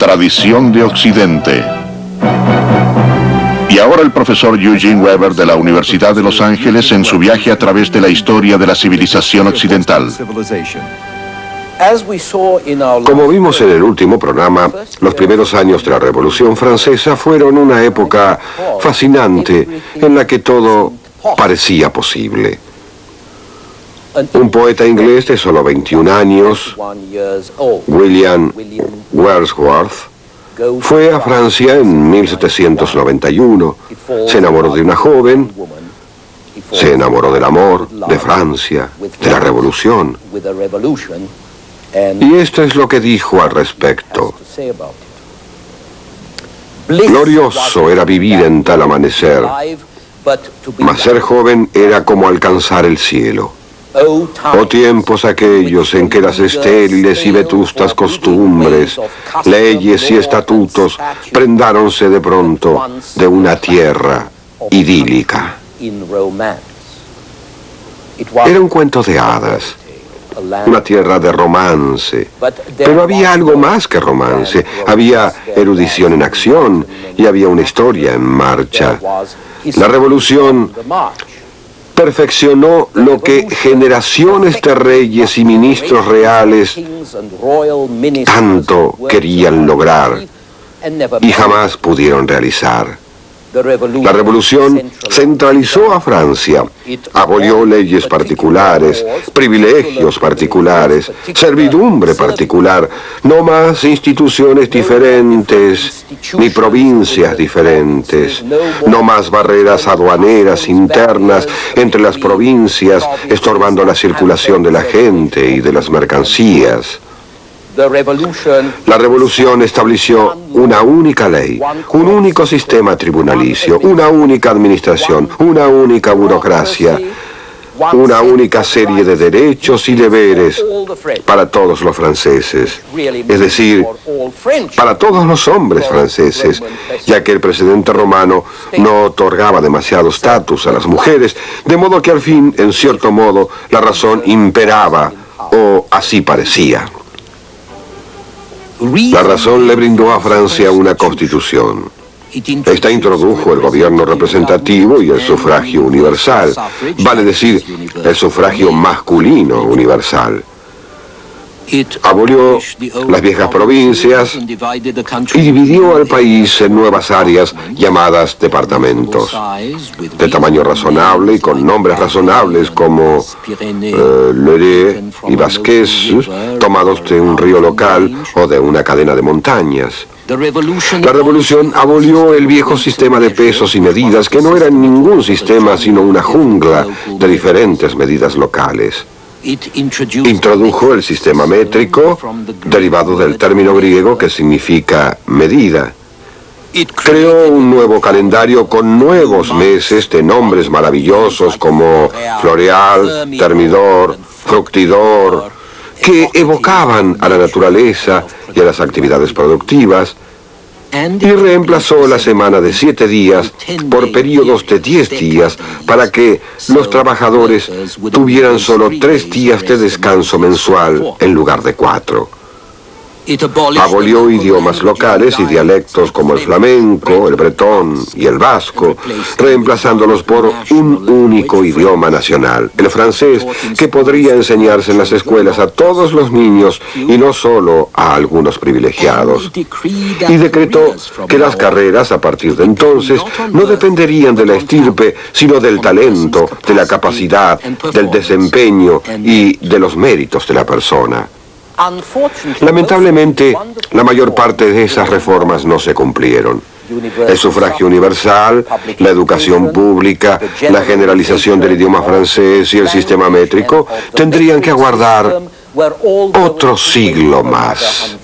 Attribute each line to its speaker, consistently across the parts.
Speaker 1: Tradición de Occidente. Y ahora el profesor Eugene Weber de la Universidad de Los Ángeles en su viaje a través de la historia de la civilización occidental.
Speaker 2: Como vimos en el último programa, los primeros años de la Revolución Francesa fueron una época fascinante en la que todo parecía posible. Un poeta inglés de solo 21 años, William Wordsworth, fue a Francia en 1791, se enamoró de una joven, se enamoró del amor, de Francia, de la Revolución. Y esto es lo que dijo al respecto. Glorioso era vivir en tal amanecer, mas ser joven era como alcanzar el cielo. Oh tiempos aquellos en que las estériles y vetustas costumbres, leyes y estatutos prendáronse de pronto de una tierra idílica. Era un cuento de hadas, una tierra de romance, pero había algo más que romance. Había erudición en acción y había una historia en marcha. La revolución perfeccionó lo que generaciones de reyes y ministros reales tanto querían lograr y jamás pudieron realizar. La revolución centralizó a Francia, abolió leyes particulares, privilegios particulares, servidumbre particular, no más instituciones diferentes ni provincias diferentes, no más barreras aduaneras internas entre las provincias estorbando la circulación de la gente y de las mercancías. La revolución estableció una única ley, un único sistema tribunalicio, una única administración, una única burocracia, una única serie de derechos y deberes para todos los franceses, es decir, para todos los hombres franceses, ya que el presidente romano no otorgaba demasiado estatus a las mujeres, de modo que al fin, en cierto modo, la razón imperaba, o así parecía. La razón le brindó a Francia una constitución. Esta introdujo el gobierno representativo y el sufragio universal, vale decir, el sufragio masculino universal. Abolió las viejas provincias y dividió al país en nuevas áreas llamadas departamentos, de tamaño razonable y con nombres razonables como L'Eure y Vasquez, tomados de un río local o de una cadena de montañas. La revolución abolió el viejo sistema de pesos y medidas, que no era ningún sistema sino una jungla de diferentes medidas locales. Introdujo el sistema métrico, derivado del término griego que significa medida. Creó un nuevo calendario con nuevos meses de nombres maravillosos como Floreal, Termidor, Fructidor, que evocaban a la naturaleza y a las actividades productivas, y reemplazó la semana de 7 días por periodos de 10 días para que los trabajadores tuvieran solo 3 días de descanso mensual en lugar de 4. Abolió idiomas locales y dialectos como el flamenco, el bretón y el vasco, reemplazándolos por un único idioma nacional, el francés, que podría enseñarse en las escuelas a todos los niños y no solo a algunos privilegiados. Y decretó que las carreras a partir de entonces no dependerían de la estirpe, sino del talento, de la capacidad, del desempeño y de los méritos de la persona. Lamentablemente, la mayor parte de esas reformas no se cumplieron. El sufragio universal, la educación pública, la generalización del idioma francés y el sistema métrico tendrían que aguardar otro siglo más.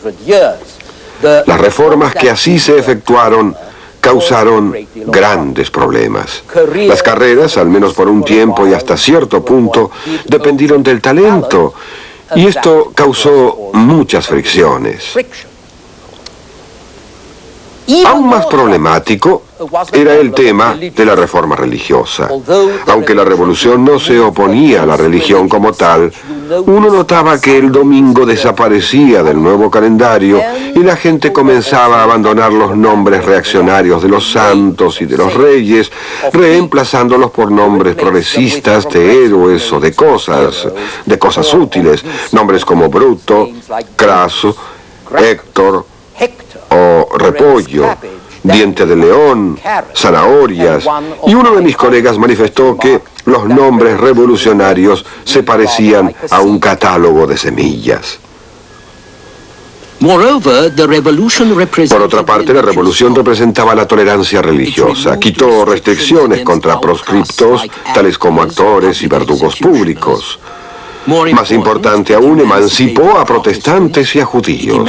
Speaker 2: Las reformas que así se efectuaron causaron grandes problemas. Las carreras, al menos por un tiempo y hasta cierto punto, dependieron del talento, y esto causó muchas fricciones. Aún más problemático era el tema de la reforma religiosa. Aunque la revolución no se oponía a la religión como tal, uno notaba que el domingo desaparecía del nuevo calendario y la gente comenzaba a abandonar los nombres reaccionarios de los santos y de los reyes, reemplazándolos por nombres progresistas de héroes o de cosas útiles, nombres como Bruto, Craso, Héctor o Repollo, Diente de León, Zanahorias, y uno de mis colegas manifestó que los nombres revolucionarios se parecían a un catálogo de semillas. Por otra parte, la revolución representaba la tolerancia religiosa, quitó restricciones contra proscriptos, tales como actores y verdugos públicos. Más importante aún, emancipó a protestantes y a judíos.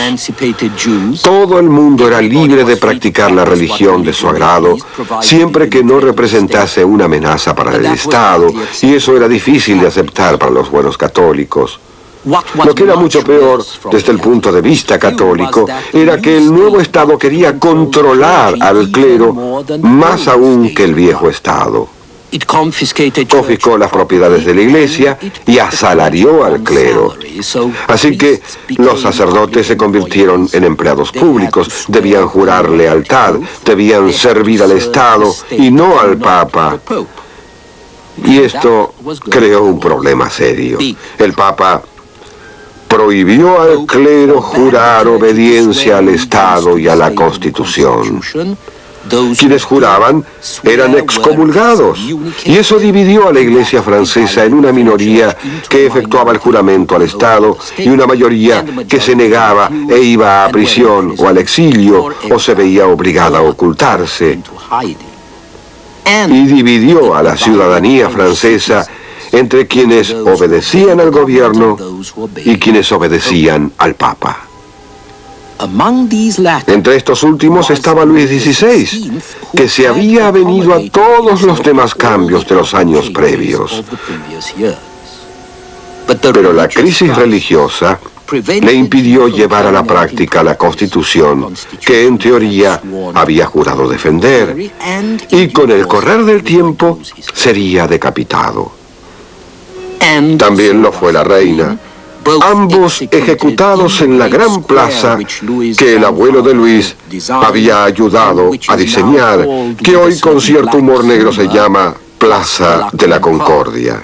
Speaker 2: Todo el mundo era libre de practicar la religión de su agrado, siempre que no representase una amenaza para el Estado, y eso era difícil de aceptar para los buenos católicos. Lo que era mucho peor, desde el punto de vista católico, era que el nuevo Estado quería controlar al clero más aún que el viejo Estado. Confiscó las propiedades de la iglesia y asalarió al clero. Así que los sacerdotes se convirtieron en empleados públicos, debían jurar lealtad, debían servir al Estado y no al Papa. Y esto creó un problema serio. El Papa prohibió al clero jurar obediencia al Estado y a la Constitución. Quienes juraban eran excomulgados, y eso dividió a la Iglesia francesa en una minoría que efectuaba el juramento al Estado y una mayoría que se negaba e iba a prisión o al exilio o se veía obligada a ocultarse. Y dividió a la ciudadanía francesa entre quienes obedecían al gobierno y quienes obedecían al Papa. Entre estos últimos estaba Luis XVI, que se había avenido a todos los demás cambios de los años previos. Pero la crisis religiosa le impidió llevar a la práctica la Constitución que en teoría había jurado defender, y con el correr del tiempo sería decapitado. También lo fue la reina, ambos ejecutados en la gran plaza que el abuelo de Luis había ayudado a diseñar, que hoy con cierto humor negro se llama Plaza de la Concordia.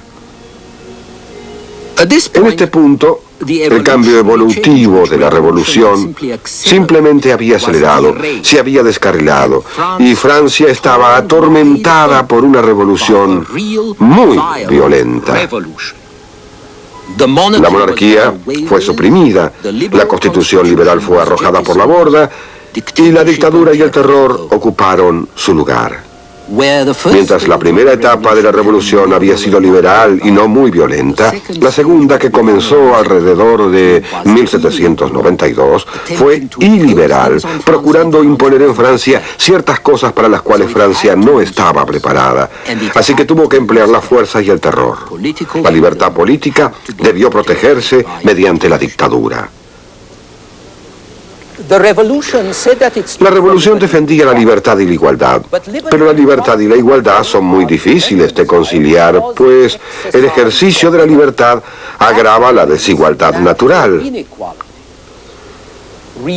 Speaker 2: En este punto, el cambio evolutivo de la revolución simplemente había acelerado, se había descarrilado, y Francia estaba atormentada por una revolución muy violenta. La monarquía fue suprimida, la constitución liberal fue arrojada por la borda, y la dictadura y el terror ocuparon su lugar. Mientras la primera etapa de la revolución había sido liberal y no muy violenta, la segunda, que comenzó alrededor de 1792, fue iliberal, procurando imponer en Francia ciertas cosas para las cuales Francia no estaba preparada. Así que tuvo que emplear la fuerza y el terror. La libertad política debió protegerse mediante la dictadura. La revolución defendía la libertad y la igualdad, pero la libertad y la igualdad son muy difíciles de conciliar, pues el ejercicio de la libertad agrava la desigualdad natural.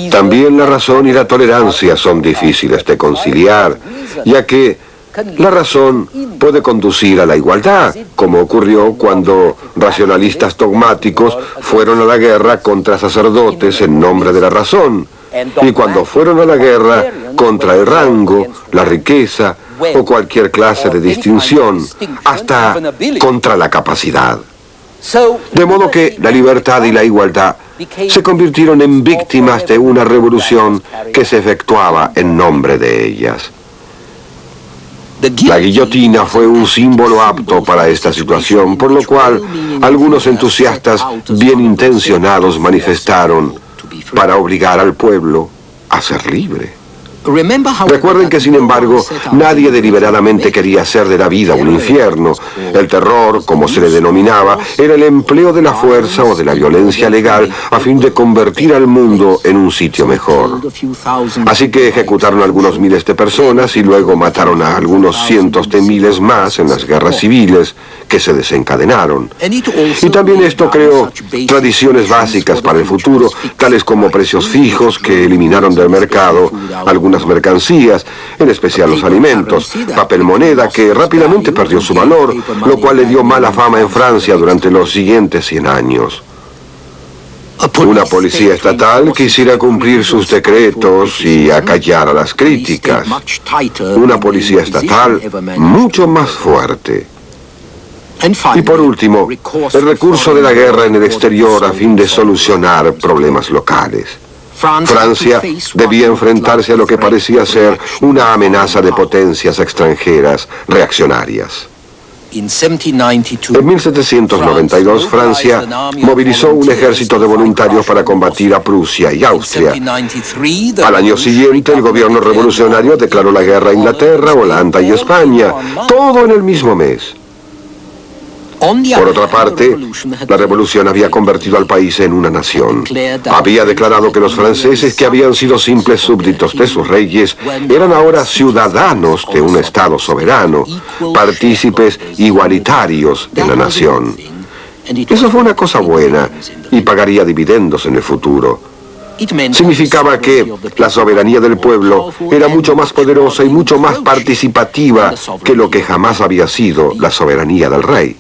Speaker 2: También la razón y la tolerancia son difíciles de conciliar, ya que la razón puede conducir a la igualdad, como ocurrió cuando racionalistas dogmáticos fueron a la guerra contra sacerdotes en nombre de la razón, y cuando fueron a la guerra contra el rango, la riqueza o cualquier clase de distinción, hasta contra la capacidad. De modo que la libertad y la igualdad se convirtieron en víctimas de una revolución que se efectuaba en nombre de ellas. La guillotina fue un símbolo apto para esta situación, por lo cual algunos entusiastas bien intencionados manifestaron para obligar al pueblo a ser libre. Recuerden que, sin embargo, nadie deliberadamente quería hacer de la vida un infierno. El terror, como se le denominaba, era el empleo de la fuerza o de la violencia legal a fin de convertir al mundo en un sitio mejor. Así que ejecutaron a algunos miles de personas y luego mataron a algunos cientos de miles más en las guerras civiles que se desencadenaron. Y también esto creó tradiciones básicas para el futuro, tales como precios fijos que eliminaron del mercado algunas mercancías, en especial los alimentos, papel moneda que rápidamente perdió su valor, lo cual le dio mala fama en Francia durante los siguientes 100 años. Una policía estatal quisiera cumplir sus decretos y acallar a las críticas. Una policía estatal mucho más fuerte. Y por último, el recurso de la guerra en el exterior a fin de solucionar problemas locales. Francia debía enfrentarse a lo que parecía ser una amenaza de potencias extranjeras reaccionarias. En 1792, Francia movilizó un ejército de voluntarios para combatir a Prusia y Austria. Al año siguiente, el gobierno revolucionario declaró la guerra a Inglaterra, Holanda y España, todo en el mismo mes. Por otra parte, la revolución había convertido al país en una nación. Había declarado que los franceses, que habían sido simples súbditos de sus reyes, eran ahora ciudadanos de un Estado soberano, partícipes igualitarios de la nación. Eso fue una cosa buena y pagaría dividendos en el futuro. Significaba que la soberanía del pueblo era mucho más poderosa y mucho más participativa que lo que jamás había sido la soberanía del rey.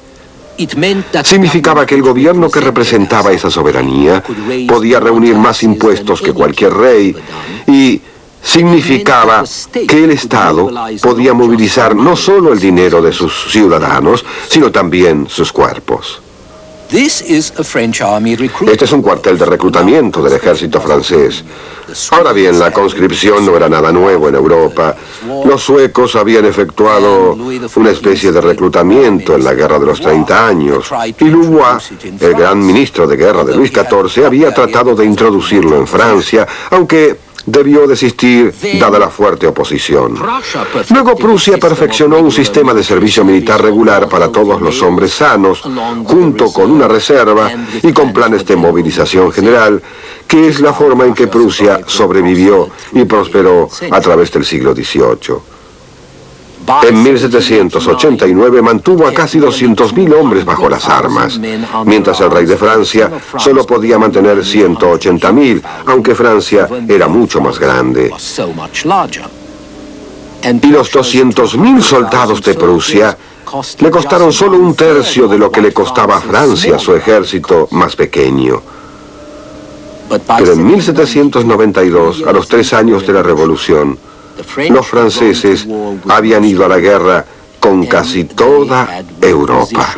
Speaker 2: Significaba que el gobierno que representaba esa soberanía podía reunir más impuestos que cualquier rey y significaba que el Estado podía movilizar no solo el dinero de sus ciudadanos, sino también sus cuerpos. Este es un cuartel de reclutamiento del ejército francés. Ahora bien, la conscripción no era nada nuevo en Europa. Los suecos habían efectuado una especie de reclutamiento en la Guerra de los 30 años. Y Louvois, el gran ministro de guerra de Luis XIV, había tratado de introducirlo en Francia, aunque debió desistir dada la fuerte oposición. Luego Prusia perfeccionó un sistema de servicio militar regular para todos los hombres sanos, junto con una reserva y con planes de movilización general, que es la forma en que Prusia sobrevivió y prosperó a través del siglo XVIII. En 1789 mantuvo a casi 200.000 hombres bajo las armas, mientras el rey de Francia solo podía mantener 180.000, aunque Francia era mucho más grande. Y los 200.000 soldados de Prusia le costaron solo un tercio de lo que le costaba a Francia su ejército más pequeño. Pero en 1792, a los 3 años de la Revolución, los franceses habían ido a la guerra con casi toda Europa.